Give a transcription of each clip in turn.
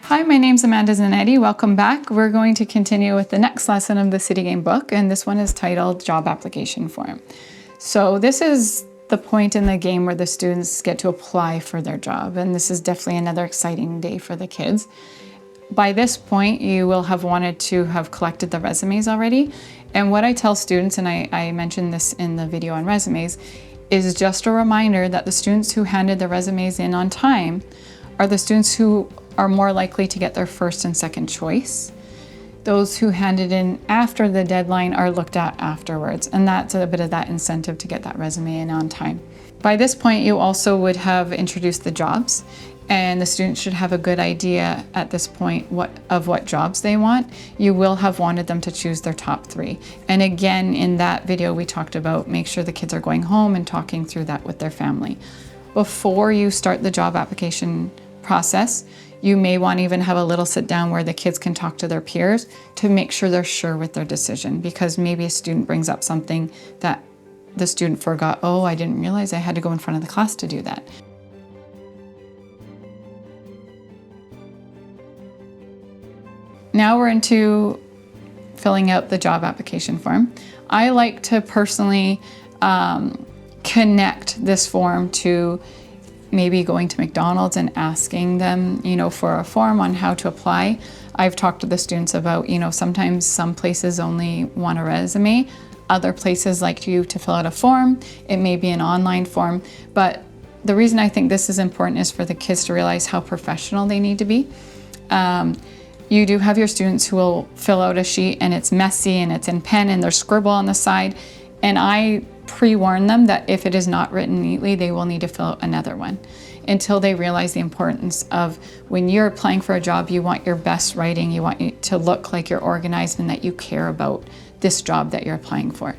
Hi, my name's Amanda Zanette. Welcome back. We're going to continue with the next lesson of the City Game book, and this one is titled Job Application Form. So this is the point in the game where the students get to apply for their job, and this is definitely another exciting day for the kids. By this point, you will have wanted to have collected the resumes already, and what I tell students, and I mentioned this in the video on resumes, is just a reminder that the students who handed the resumes in on time are the students who are more likely to get their first and second choice. Those who handed in after the deadline are looked at afterwards, and that's a bit of that incentive to get that resume in on time. By this point, you also would have introduced the jobs, and the students should have a good idea at this point of what jobs they want. You will have wanted them to choose their top 3. And again, in that video, we talked about make sure the kids are going home and talking through that with their family. Before you start the job application process, you may want to even have a little sit down where the kids can talk to their peers to make sure they're sure with their decision, because maybe a student brings up something that the student forgot. Oh, I didn't realize I had to go in front of the class to do that. Now we're into filling out the job application form. I like to personally connect this form to maybe going to McDonald's and asking them, for a form on how to apply. I've talked to the students about, sometimes some places only want a resume. Other places like you to fill out a form. It may be an online form, but the reason I think this is important is for the kids to realize how professional they need to be. You do have your students who will fill out a sheet and it's messy and it's in pen and there's scribble on the side. And I pre-warn them that if it is not written neatly, they will need to fill out another one until they realize the importance of when you're applying for a job, you want your best writing, you want it to look like you're organized and that you care about this job that you're applying for.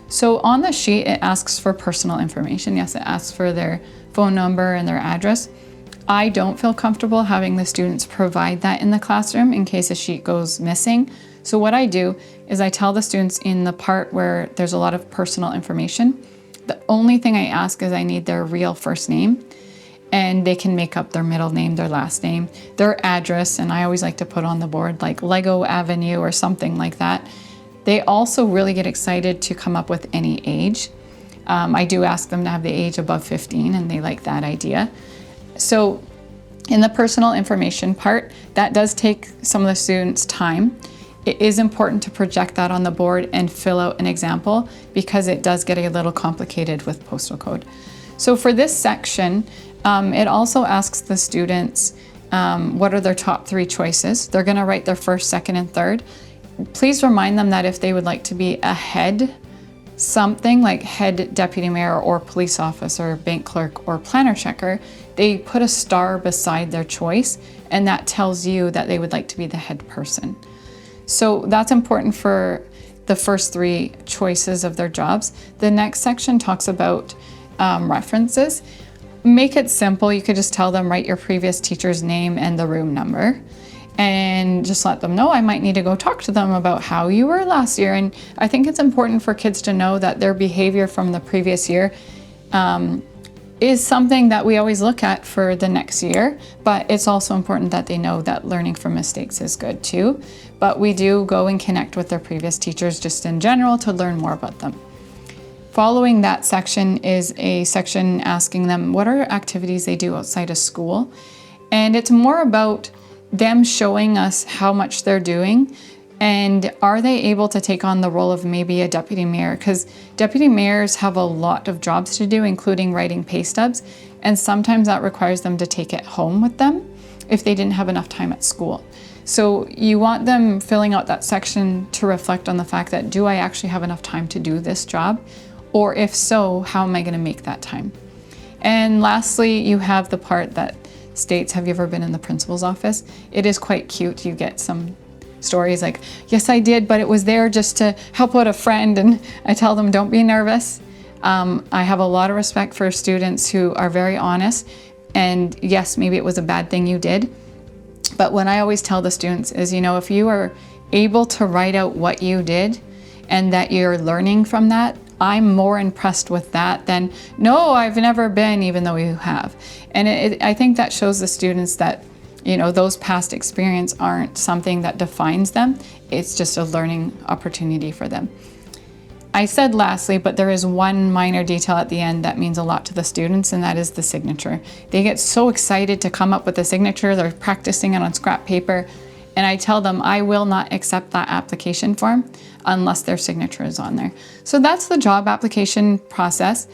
So on the sheet, it asks for personal information. Yes, it asks for their phone number and their address. I don't feel comfortable having the students provide that in the classroom in case a sheet goes missing. So what I do is I tell the students in the part where there's a lot of personal information, the only thing I ask is I need their real first name, and they can make up their middle name, their last name, their address, and I always like to put on the board like Lego Avenue or something like that. They also really get excited to come up with any age. I do ask them to have the age above 15, and they like that idea. So in the personal information part, that does take some of the students' time. It is important to project that on the board and fill out an example because it does get a little complicated with postal code. So for this section, it also asks the students what are their top 3 choices. They're going to write their first, second, and third. Please remind them that if they would like to be a head something like head deputy mayor or police officer, bank clerk, or planner checker, they put a star beside their choice, and that tells you that they would like to be the head person. So that's important for the first 3 choices of their jobs. The next section talks about references. Make it simple. You could just tell them, write your previous teacher's name and the room number, and just let them know I might need to go talk to them about how you were last year. And I think it's important for kids to know that their behavior from the previous year is something that we always look at for the next year, but it's also important that they know that learning from mistakes is good too. But we do go and connect with their previous teachers just in general to learn more about them. Following that section is a section asking them what are activities they do outside of school. And it's more about them showing us how much they're doing, and are they able to take on the role of maybe a deputy mayor, because deputy mayors have a lot of jobs to do, including writing pay stubs, and sometimes that requires them to take it home with them if they didn't have enough time at school. So you want them filling out that section to reflect on the fact that, do I actually have enough time to do this job? Or if so, how am I going to make that time? And lastly, you have the part that states, have you ever been in the principal's office? It is quite cute. You get some stories like, yes, I did, but it was there just to help out a friend. And I tell them, don't be nervous. I have a lot of respect for students who are very honest. And yes, maybe it was a bad thing you did. But what I always tell the students is, if you are able to write out what you did and that you're learning from that, I'm more impressed with that than, no, I've never been, even though you have. And I think that shows the students that You know, those past experience aren't something that defines them. It's just a learning opportunity for them. I said lastly, but there is one minor detail at the end that means a lot to the students, and that is the signature. They get so excited to come up with a signature. They're practicing it on scrap paper. And I tell them I will not accept that application form unless their signature is on there. So that's the job application process.